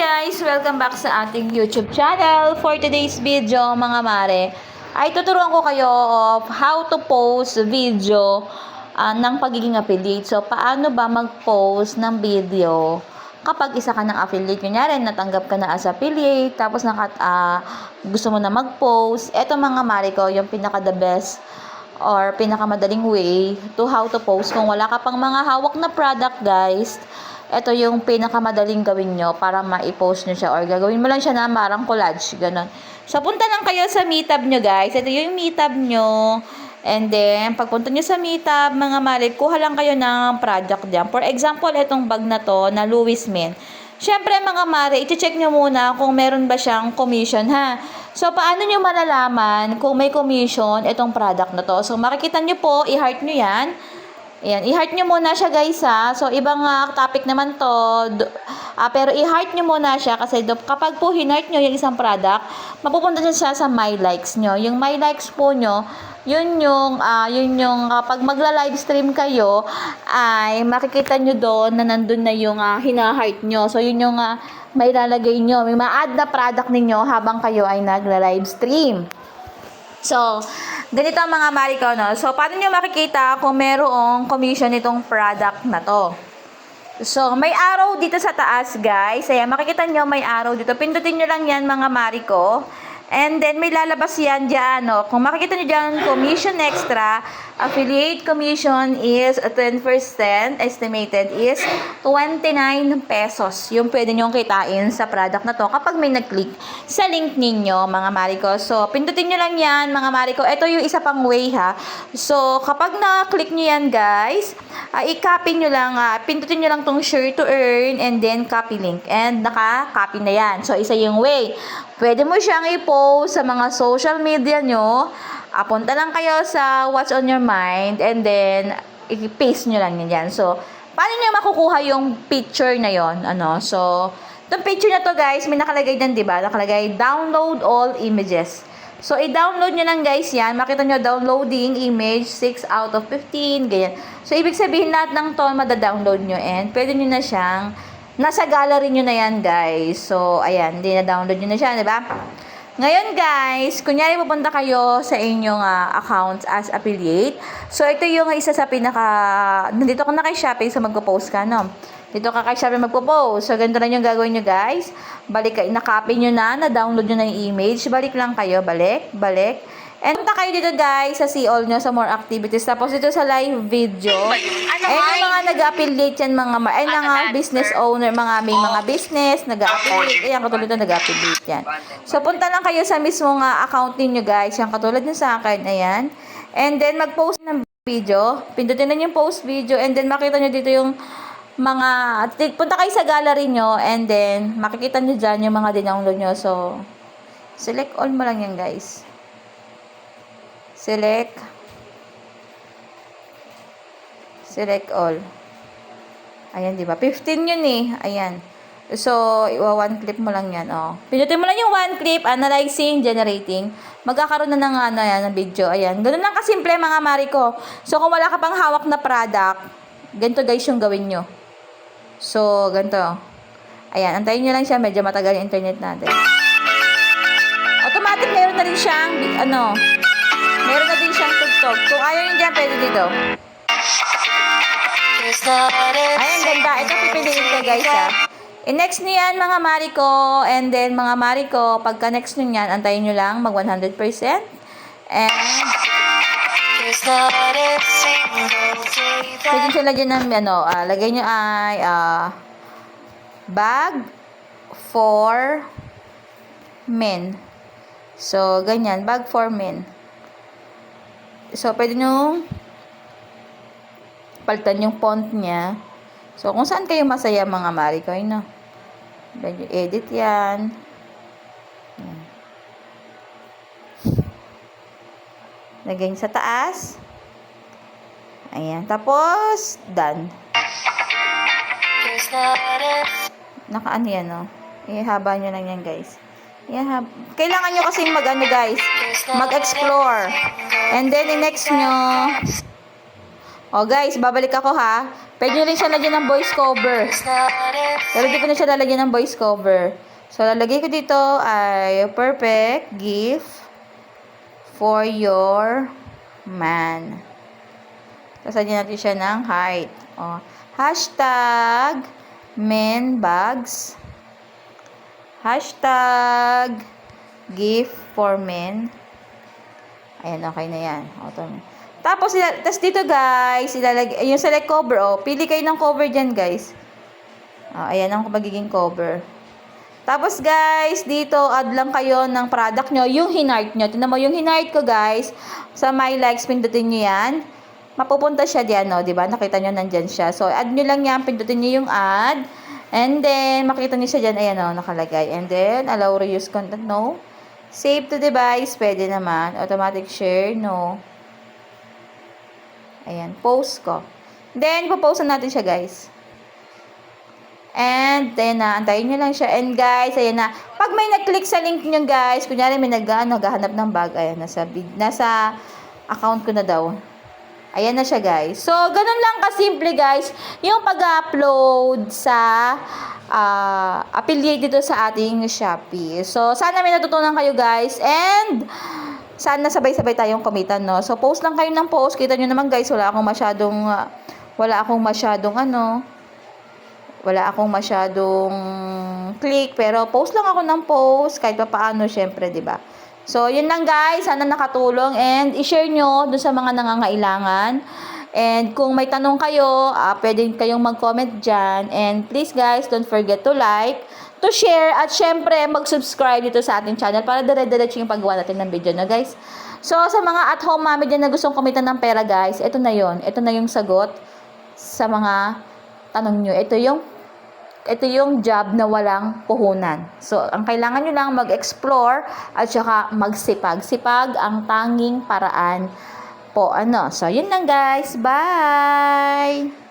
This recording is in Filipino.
guys! Welcome back sa ating YouTube channel. For today's video, mga mare, ay tuturuan ko kayo of how to post video ng pagiging affiliate. So, paano ba mag-post ng video kapag isa ka ng affiliate? Kunyari, natanggap ka na as affiliate, tapos gusto mo na mag-post. Eto mga mare ko, yung pinaka-the best or pinakamadaling way to how to post. Kung wala ka pang mga hawak na product, guys, ito yung pinakamadaling gawin nyo para ma-post nyo siya or gagawin mo lang siya na marang collage, ganun. So, punta lang kayo sa Meetup nyo, guys. Ito yung Meetup nyo. And then, pagpunta nyo sa Meetup, mga mali, kuha lang kayo ng project dyan. For example, itong bag na to, na Louis Min. Siyempre, mga mare, i-check nyo muna kung meron ba siyang commission, ha? So, paano nyo malalaman kung may commission itong product na to? So, makikita nyo po, i-heart nyo yan. Ayan, i-heart nyo muna siya, guys, ha. So, ibang topic naman to. Pero i-heart nyo muna siya kasi kapag po hinart nyo yung isang product, mapupunta siya sa my likes nyo. Yung my likes po nyo, yun yung kapag magla-live stream kayo, ay makikita nyo doon na nandun na yung hina-heart nyo. So, yun yung may lalagay nyo. May ma-add na product ninyo habang kayo ay nagla-live stream. So, ganito ang mga mari ko, no? So, paano nyo makikita kung merong commission itong product na to? So, may arrow dito sa taas, guys. Ayan, makikita nyo may arrow dito. Pindutin nyo lang yan, mga mari ko. And then, may lalabas yan dyan, no? Kung makikita nyo dyan, commission extra, affiliate commission is 10%, estimated is 29 pesos. Yung pwede nyong kitain sa product na to kapag may nag-click sa link ninyo, mga mariko. So, pindutin nyo lang yan, mga mariko. Ito yung isa pang way, ha. So, kapag na-click nyo yan, guys, i-copy nyo lang, pindutin nyo lang tong share to earn and then copy link. And naka-copy na yan. So, isa yung way. Pwede mo siyang i-post sa mga social media nyo. Punta lang kayo sa what's on your mind and then i-paste nyo lang yan. So, paano nyo makukuha yung picture na yon? So, itong picture na to, guys, may nakalagay dyan, diba? Nakalagay, download all images. So, i-download nyo lang, guys, yan. Makita nyo, downloading image, 6 out of 15, ganyan. So, ibig sabihin lahat ng to, mada-download nyo and pwede nyo na siyang nasa gallery nyo na yan, guys. So, ayan, na-download nyo na siya, diba? Ngayon, guys, kunyari pupunta kayo sa inyong account as affiliate. So, ito yung isa sa nandito ka na kay Shopee, so magpo-post ka, no? Dito ka kay Shopee magpo-post. So, ganito lang yung gagawin nyo, guys. Na-copy nyo na-download nyo na yung image. Balik lang kayo, balik. And punta kayo dito, guys, sa see all nyo, sa more activities. Tapos dito sa live video. Yung mga nag-affiliate yan, mga business owner, may mga business, nag-affiliate. Ayan, katulad ito, nag-affiliate yan. So, punta lang kayo sa mismong account ninyo, guys. Yan, katulad nyo sa akin, ayan. And then, mag-post ng video. Pindutin na yung post video. And then, makita nyo dito yung punta kayo sa gallery nyo. And then, makikita nyo dyan yung mga dinownload nyo. So, select all mo lang yan, guys. Select all. Ayan, diba? 15 yun eh. Ayan. So, one clip mo lang yan, oh. Pinutin mo lang yung one clip, analyzing, generating. Magkakaroon na ng video. Ayan. Ganun lang kasimple, mga mari ko. So, kung wala ka pang hawak na product, ganito, guys, yung gawin nyo. So, ganito. Ayan. Antayin nyo lang siya. Medyo matagal yung internet natin. Automatic, meron na rin siyang, meron na din siyang tugtog. Kung ayaw nyo dyan, pwede dito. Ayan, ganda. Ito pipiliin ko, guys, ha. I-next nyo yan, mga mari ko. And then, mga mari ko, pagka next nyo yan, antayin nyo lang, mag 100%. And, pwede nyo lagyan ng, lagay nyo ay, bag for men. So, ganyan, bag for men. So, pwede nyo palitan yung font niya. So, kung saan kayo masaya, mga mari ko, no? Pwede edit yan. Lagay sa taas. Ayan. Tapos, done. Naka-ano yan, no? Ihaba nyo lang yan, guys. Yeah, kailangan nyo kasing guys, mag-explore. And then, next nyo, guys, babalik ako, ha. Pwede nyo rin siya lagyan ng voice cover. Pero di ko na siya lalagyan ng voice cover. So, lalagay ko dito ay perfect gift for your man. Tapos, lagyan natin siya ng heart. O, hashtag men bags. Hashtag gift for men. Ayan, okay na yan. O, tapos dito guys, ilalagay, yung select cover, pili kayo ng cover dyan guys. Ayan ang magiging cover. Tapos guys, dito add lang kayo ng product nyo, yung hinart nyo. Tingnan mo, yung hinart ko guys, sa my likes, pindutin nyo yan. Mapupunta siya diyan, no? Diba? Nakita nyo nandyan siya. So, add nyo lang yan, pindutin nyo yung add. And then, makita nyo siya dyan, ayan o, nakalagay. And then, allow reuse content, no. Save to device, pwede naman. Automatic share, no. Ayan, post ko. Then, popostan natin siya, guys. And then, antayin nyo lang siya. And guys, ayan na. Pag may nag-click sa link nyo, guys, kunyari may naghahanap ng bag, ayan, nasa account ko na daw. Ayan na siya, guys. So, ganun lang kasimple, guys, yung pag-upload sa affiliate dito sa ating Shopee. So, sana may natutunan kayo, guys. And, sana sabay-sabay tayong kumita, no? So, post lang kayo ng post. Kita nyo naman, guys, wala akong masyadong click. Pero, post lang ako ng post. Kahit pa paano, syempre, diba? So, yun lang, guys. Sana nakatulong. And, i-share nyo dun sa mga nangangailangan. And, kung may tanong kayo, pwede kayong mag-comment dyan. And, please, guys, don't forget to like, to share, at syempre, mag-subscribe dito sa ating channel para dire-diretso yung paggawa natin ng video na, guys. So, sa mga at-home mami dyan na gustong kumita ng pera, guys, ito na yon. Ito na yung sagot sa mga tanong nyo. Ito yung job na walang puhunan. So, ang kailangan nyo lang mag-explore at saka magsipag. Sipag ang tanging paraan po, So, yun lang, guys. Bye!